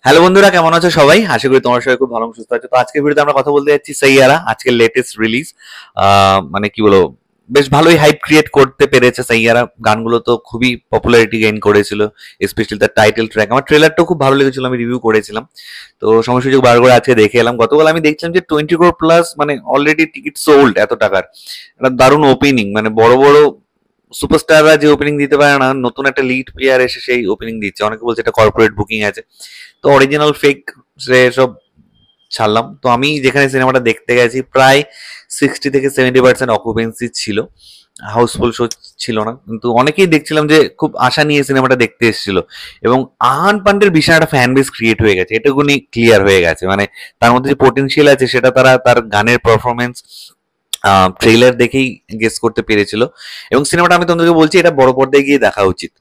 Hello বন্ধুরা, কেমন আছো সবাই? আশা করি তোমরা সবাই খুব ভালো সুস্থ আছো। তো আজকের ভিডিওতে আমরা কথা বলতে যাচ্ছি সাইয়ারা, আজকের লেটেস্ট রিলিজ। মানে কি বলবো, বেশ ভালোই হাইপ ক্রিয়েট করতে পেরেছে সাইয়ারা। গানগুলো তো খুবই পপুলারিটি গেইন করেছিল, স্পেশালি তার টাইটেল ট্র্যাক। আমার ট্রেলারটাও খুব ভালো লেগেছিল, আমি রিভিউ করেছিলাম। তো সময় সুযোগ বার করে আজকে দেখে এলাম। গতকাল আমি দেখছিলাম যে 20 crore প্লাস, মানে অলরেডি টিকিট সোল্ড এত টাকার। একটা দারুণ ওপেনিং, মানে বড় বড় সুপারস্টাররা যে ওপেনিং দিতে পারে না, নতুন একটা লিড প্লেয়ার এসে সেই ওপেনিং দিচ্ছে। অনেকে বলছে এটা কর্পোরেট বুকিং আছে। তো অরিজিনাল ফেক সব ছাড়লাম। তো আমি যেখানে সিনেমাটা দেখতে গেছি প্রায় 60 থেকে 70% অকুপেন্সি ছিল, হাউসফুল শো ছিল না। কিন্তু অনেকেই দেখছিলাম যে খুব আশা নিয়ে সিনেমাটা দেখতে এসেছিল। এবং আহান পান্ডের বিশাল একটা ফ্যান বেস ক্রিয়েট হয়ে গেছে, এটুকুনি ক্লিয়ার হয়ে গেছে। মানে তার মধ্যে যে পোটেনশিয়াল আছে সেটা তারা তার গানের পারফরমেন্স ট্রেলার দেখেই গেস করতে পেরেছিল। এবং সিনেমাটা আমি তোমাদেরকে বলছি, এটা বড় পর্দায় গিয়ে দেখা উচিত।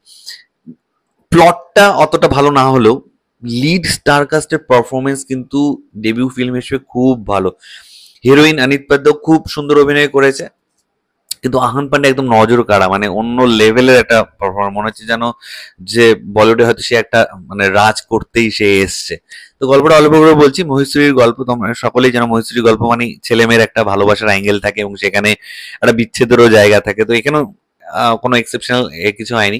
প্লটটা অতটা ভালো না হলেও লিড স্টার কাস্টের পারফরমেন্স কিন্তু ডেবিউ ফিল্ম হিসেবে খুব ভালো। হিরোইন অনিত পাদ্য খুব সুন্দর অভিনয় করেছে, কিন্তু আহান পান্ডে একদম নজর কাড়া, মানে অন্য লেভেলের একটা পারফরমেন্স। মনে হচ্ছে যেন যে বলিউডে হয়তো সে একটা মানে রাজ করতেই সে এসছে। তো গল্পটা অল্প করে বলছি। মহেশ্বরীর গল্প, তোমরা সকলেই জানো মহেশ্বরীর গল্প মানে ছেলে মেয়ের একটা ভালোবাসার অ্যাঙ্গেল থাকে এবং সেখানে একটা বিচ্ছেদেরও জায়গা থাকে। তো এখানেও কোনো এক্সেপশনাল কিছু হয়নি।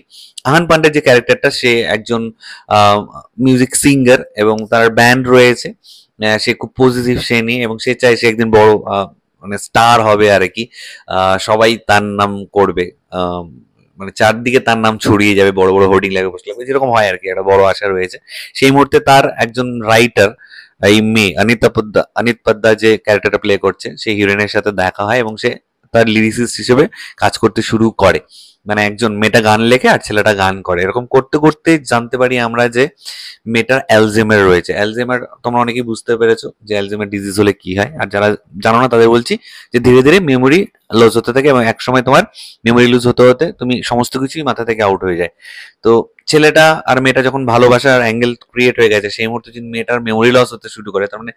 আহান পান্ডের যে ক্যারেক্টারটা, সে একজন মিউজিক সিঙ্গার এবং তার ব্যান্ড রয়েছে। সে খুব পজিটিভ সে নিয়ে, এবং সে চায় সে একদিন বড় মানে স্টার হবে আর কি। সবাই তার নাম করবে, মানে চারদিকে তার নাম ছড়িয়ে যাবে, বড় বড় হোর্ডিং লাগে বসলে যেরকম হয় আর কি, একটা বড় আশা রয়েছে। সেই মুহূর্তে তার একজন রাইটার, এই মেয়ে অনিত পদ্দা যে ক্যারেক্টারটা প্লে করছে, সেই হিরোইনের সাথে দেখা হয় এবং সে তার লিরিসিস্ট হিসেবে কাজ করতে শুরু করে। মানে একজন মেয়েটা গান লেখে আর ছেলেটা গান করে, এরকম করতে করতে জানতে পারি আমরা যে মেয়েটার অ্যালজেমার রয়েছে। অ্যালজেমার তোমরা অনেকেই বুঝতে পেরেছো যে অ্যালজেমার ডিজিজ হলে কি হয়, আর যারা জানো না তাদের বলছি যে ধীরে ধীরে মেমোরি লস হতে থাকে এবং একসময় তোমার মেমোরি লুজ হতে হতে তুমি সমস্ত কিছুই মাথা থেকে আউট হয়ে যায়। তো ছেলেটা আর মেয়েটা যখন ভালোবাসার অ্যাঙ্গেল ক্রিয়েট হয়ে গেছে, সেই মুহূর্তে যদি মেয়েটার মেমোরি লস হতে শুরু করে, তার মানে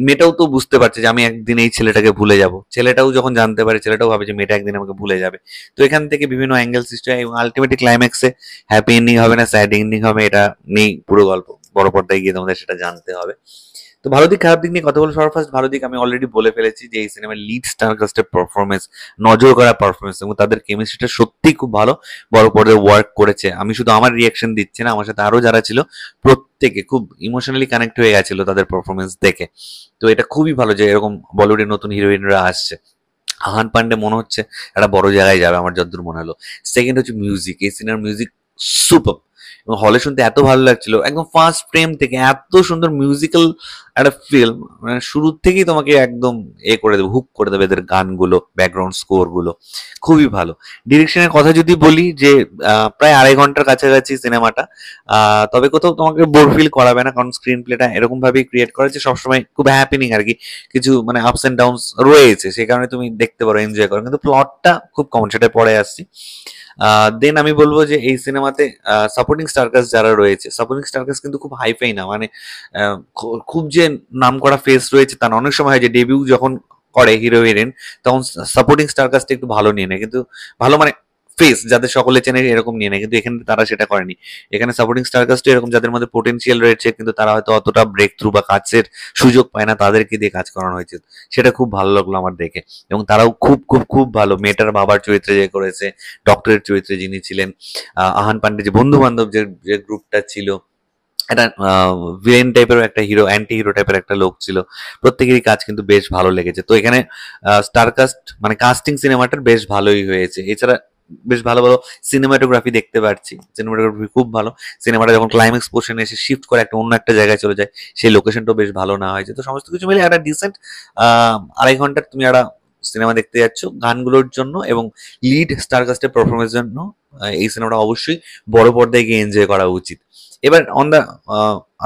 মেয়েটাও তো বুঝতে পারছে যে আমি একদিন এই ছেলেটাকে ভুলে যাব। ছেলেটাও যখন জানতে পারে, ছেলেটাও ভাবে যে মেয়েটা একদিন আমাকে ভুলে যাবে। তো এখান থেকে বিভিন্ন অ্যাঙ্গেল সৃষ্টি হয় এবং আলটিমেটলি ক্লাইম্যাক্সে হ্যাপি এন্ডিং হবে না স্যাড এন্ডিং হবে, এটা নেই পুরো গল্প। বড় পর্দায় গিয়ে তোমাদের সেটা জানতে হবে। তো ভালো দিক খারাপ দিক নিয়ে কথা বলে, সবার ফার্স্ট ভালো দিক আমি অলরেডি বলে ফেলেছি যে এই সিনেমার লিড স্টার কাস্টের পারফরমেন্স, নজর করা পারফরমেন্স, এবং তাদের কেমিস্ট্রিটা সত্যিই খুব ভালো। বড় পর্দায় ওয়ার্ক করেছে। আমি শুধু আমার রিয়াকশন দিচ্ছি না, আমার সাথে আরো যারা ছিল প্রত্যেকে খুব ইমোশনালি কানেক্ট হয়ে গেছিল তাদের পারফরমেন্স দেখে। তো এটা খুবই ভালো যে এরকম বলিউডের নতুন হিরোইনরা আসছে। আহান পান্ডে মনে হচ্ছে একটা বড় জায়গায় যাবে, আমার যতদূর মনে হলো। সেকেন্ড হচ্ছে মিউজিক, এই সিনেমার মিউজিক সুপার। এবং হলে শুনতে এত ভালো লাগছিল, একদম ফার্স্ট ফ্রেম থেকে এত সুন্দর মিউজিক্যাল একটা ফিল্ম। মানে শুরুর থেকেই তোমাকে একদম করে দেবে, হুক করে দেবে এদের গানগুলো, ব্যাকগ্রাউন্ড স্কোর গুলো খুবই ভালো। ডিরেকশনের কথা যদি বলি, যে প্রায় 2.5 ঘন্টার কাছাকাছি সিনেমাটা, তবে কোথাও তোমাকে বোর ফিল করাবে না, কারণ স্ক্রিন প্লেটা এরকম ভাবেই ক্রিয়েট করা যে সবসময় খুব হ্যাপেনিং আর কি। কিছু মানে আপস এন্ড ডাউনস রয়েছে, সেই কারণে তুমি দেখতে পারো, এনজয় করো, কিন্তু প্লটটা খুব কমন, সেটা পরে আসছি। দেন আমি বলবো যে এই সিনেমাতে সাপোর্টিং স্টারকাস্ট যারা রয়েছে, সাপোর্টিং স্টারকাস্ট কিন্তু খুব হাইফাই না, মানে খুব যে নাম করা ফেস রয়েছে তা না। অনেক সময় হয় যে ডেবিউ যখন করে হিরো হিরোইন, তখন সাপোর্টিং স্টারকাস্ট একটু ভালো নিয়ে নেয়, কিন্তু ভালো মানে ফেস যাদের সকলে চেনে এরকম নিয়ে নেয়, কিন্তু এখানে তারা সেটা করেনি। এখানে সাপোর্টিং স্টারকাস্ট এরকম যাদের মধ্যে পোটেনশিয়াল রয়েছে, কিন্তু তারা হয়তো অতটা ব্রেক থ্রু বা কাজের সুযোগ পায় না, তাদেরকে দিয়ে কাজ করানো হয়েছে। সেটা খুব ভালো লাগলো আমার দেখে। এবং তারাও খুব খুব খুব ভালো। মেয়েটার বাবার চরিত্রে যে করেছে, ডক্টরের চরিত্রে যিনি ছিলেন, আহান পান্ডে যে বন্ধু বান্ধব যে যে গ্রুপটা ছিল, একটা ভিলেন টাইপের একটা হিরো, অ্যান্টি হিরো টাইপের একটা লোক ছিল, প্রত্যেকেরই কাজ কিন্তু বেশ ভালো লেগেছে। তো এখানে স্টার কাস্ট মানে কাস্টিং সিনেমাটার বেশ ভালোই হয়েছে। এছাড়া বেশ ভালো ভালো সিনেমাটোগ্রাফি দেখতে পাচ্ছি, সিনেমাটোগ্রাফি খুব ভালো। সিনেমাটা যখন ক্লাইম্যাক্স পোর্শনে এসে শিফট করে একটা অন্য একটা জায়গায় চলে যায়, সেই লোকেশনটাও বেশ ভালো না হয়েছে। তো সমস্ত কিছু মিলে একটা ডিসেন্ট 2.5 ঘন্টার তুমি একটা সিনেমা দেখতে যাচ্ছ গানগুলোর জন্য এবং লিড স্টার কাস্টের পারফরমেন্সের জন্য। এই সিনেমাটা অবশ্যই বড় পর্দায় গিয়ে এনজয় করা উচিত। এবার on the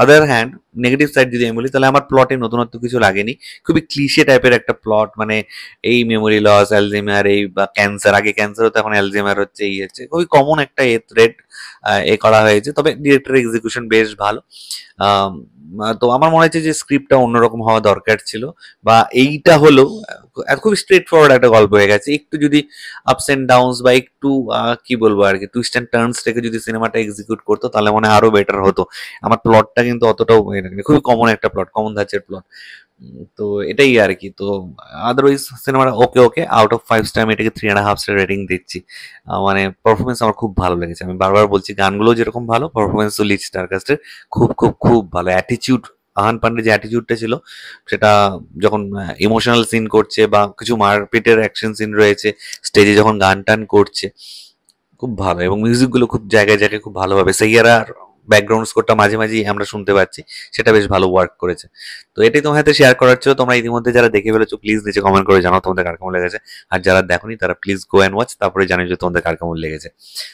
other hand, negative side যদি আমি বলি, তাহলে আমার প্লটে নতুনত্ব কিছু লাগেনি। খুবই ক্লিশে টাইপের একটা প্লট, মানে এই মেমোরি লস, অ্যালজেমার, এই বা ক্যান্সার, আগে ক্যান্সার হতো এখন অ্যালজেমার হচ্ছে, এই হচ্ছে খুবই কমন একটা থ্রেড এ করা হয়েছে। তবে ডিরেক্টরের এক্সিকিউশন বেশ ভালো। তো আমার মনে হচ্ছে যে স্ক্রিপ্টটা অন্যরকম হওয়া দরকার ছিল, বা এইটা হলো খুবই স্ট্রেট ফরওয়ার্ড একটা গল্প হয়ে গেছে। একটু যদি আপস এন্ড ডাউনস বা একটু কি বলবো আর কি টুইস্ট এন্ড টার্নস রেখে যদি সিনেমাটা এক্সিকিউট করতো তাহলে মনে হয় আরো বেটার হতো। আমার প্লটটা কিন্তু অতটাও খুবই কমন একটা প্লট, কমন ধাঁচের প্লট। তো এটাই আর কি। তো আদারওয়াইজ সিনেমাটা ওকে ওকে, আউট অফ 5 স্টার আমি এটাকে 3.5 স্টার রেটিং দিচ্ছি। মানে পারফরমেন্স আমার খুব ভালো লেগেছে, আমি বারবার বলছি গানগুলো যেরকম ভালো, পারফরমেন্সও লিড স্টারকাস্টের খুব খুব খুব ভালো। অ্যাটিচিউড, আহান পান্ডে যে অ্যাটিচিউডটা ছিল সেটা যখন ইমোশনাল সিন করছে বা কিছু মারপিটের অ্যাকশন সিন রয়েছে, স্টেজে যখন গান টান করছে, খুব ভালো। এবং মিউজিকগুলো খুব জায়গায় জায়গায় খুব ভালোভাবে সাইয়ারার ব্যাকগ্রাউন্ড স্কোরটা মাঝে মাঝেই আমরা শুনতে পাচ্ছি, সেটা বেশ ভালো ওয়ার্ক করেছে। তো এটাই তোমার সাথে শেয়ার করার ছিল। তোমরা ইতিমধ্যে যারা দেখে ফেলেছো প্লিজ নিচে কমেন্ট করে জানাও তোমাদের কার কেমন লেগেছে। আর যারা দেখোনি তারা প্লিজ গো অ্যান্ড ওয়াচ, তারপরে জানিয়ে যে তোমাদের কার কেমন লেগেছে।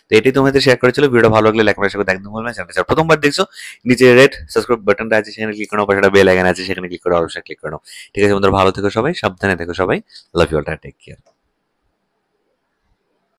তো এটাই তোমার সাথে শেয়ার করেছিল। ভিডিওটা ভালো লাগলে লাইক করার সাথে একদম বলবেন। চ্যানেলটা প্রথমবার দেখছো, নিচে রেড সাবস্ক্রাইব বাটনটা আছে, সেখানে ক্লিক করো, পাশে বেল আইকন আছে সেখানে ক্লিক করে অবশ্যই ক্লিক করো। ঠিক আছে বন্ধুরা, ভালো থেকো সবাই, সাবধানে থেকো সবাই, love you all, take care.